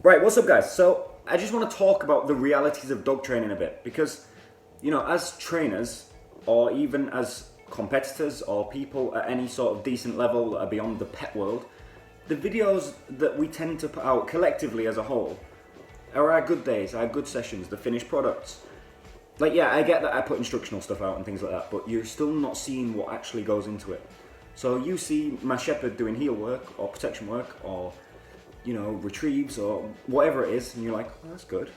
Right, what's up guys? So I just want to talk about the realities of dog training a bit because, as trainers or even as competitors or people at any sort of decent level that are beyond the pet world, the videos that we tend to put out collectively as a whole are our good days, our good sessions, the finished products. Like, yeah, I get that I put instructional stuff out and things like that, but you're still not seeing what actually goes into it. So you see my shepherd doing heel work or protection work or retrieves or whatever it is, and you're like, oh, that's good.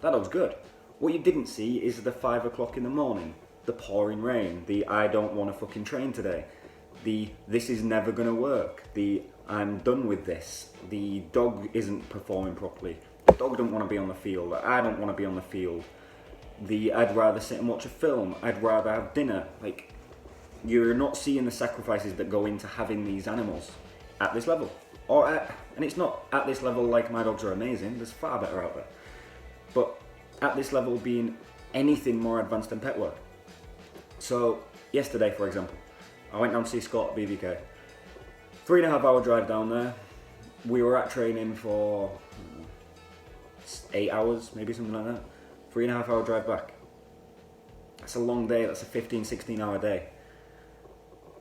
That dog's good. What you didn't see is the 5 o'clock in the morning, the pouring rain, the I don't want to fucking train today, the this is never gonna work, the I'm done with this, the dog isn't performing properly, the dog don't want to be on the field, I don't want to be on the field, the I'd rather sit and watch a film, I'd rather have dinner. Like, you're not seeing the sacrifices that go into having these animals at this level. And it's not at this level like my dogs are amazing, there's far better out there. But at this level being anything more advanced than pet work. So yesterday, for example, I went down to see Scott at BBK. 3.5 hour drive down there. We were at training for 8 hours, maybe something like that. 3.5 hour drive back. That's a long day, that's a 15, 16 hour day.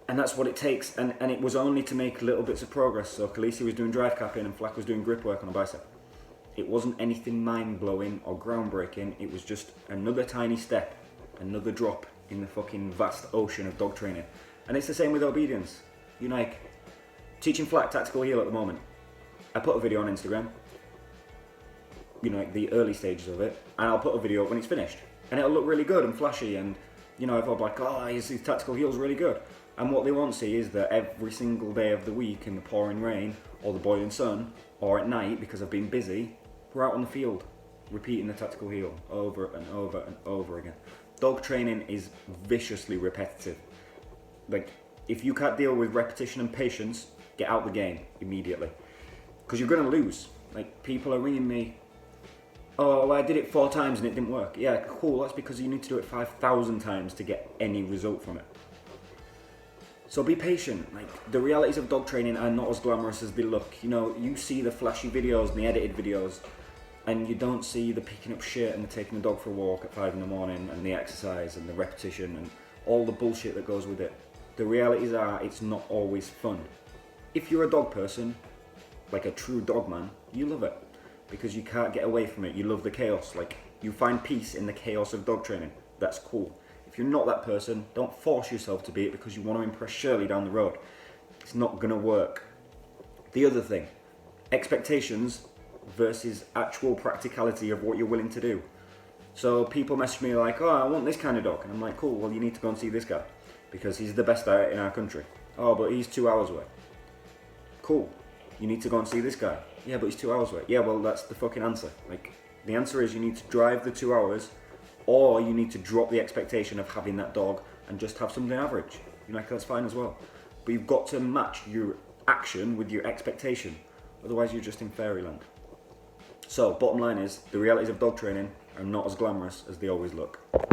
And that's what it takes, and it was only to make little bits of progress. So Khaleesi was doing drive capping and Flack was doing grip work on a bicep. It wasn't anything mind-blowing or groundbreaking, it was just another tiny step, another drop in the fucking vast ocean of dog training. And it's the same with obedience. Teaching Flack tactical heel at the moment. I put a video on Instagram, the early stages of it, and I'll put a video up when it's finished. And it'll look really good and flashy, and everyone's like, oh, his tactical heel's really good. And what they won't see is that every single day of the week in the pouring rain or the boiling sun or at night, because I've been busy, we're out on the field repeating the tactical heel over and over and over again. Dog training is viciously repetitive. Like, if you can't deal with repetition and patience, get out the game immediately. Because you're going to lose. Like, people are ringing me, oh, well, I did it 4 times and it didn't work. Yeah, cool, that's because you need to do it 5,000 times to get any result from it. So be patient. Like, the realities of dog training are not as glamorous as they look. You see the flashy videos and the edited videos, and you don't see the picking up shit and the taking the dog for a walk at 5 in the morning and the exercise and the repetition and all the bullshit that goes with it. The realities are, it's not always fun. If you're a dog person, like a true dog man, you love it because you can't get away from it. You love the chaos. Like, you find peace in the chaos of dog training. That's cool. If you're not that person, don't force yourself to be it because you want to impress Shirley down the road. It's not going to work. The other thing, expectations versus actual practicality of what you're willing to do. So people message me like, oh, I want this kind of dog. And I'm like, cool, well, you need to go and see this guy because he's the best at it in our country. Oh, but he's 2 hours away. Cool, you need to go and see this guy. Yeah, but he's 2 hours away. Yeah, well, that's the fucking answer. Like, the answer is you need to drive the 2 hours, or you need to drop the expectation of having that dog and just have something average. That's fine as well. But you've got to match your action with your expectation. Otherwise, you're just in fairyland. So, bottom line is, the realities of dog training are not as glamorous as they always look.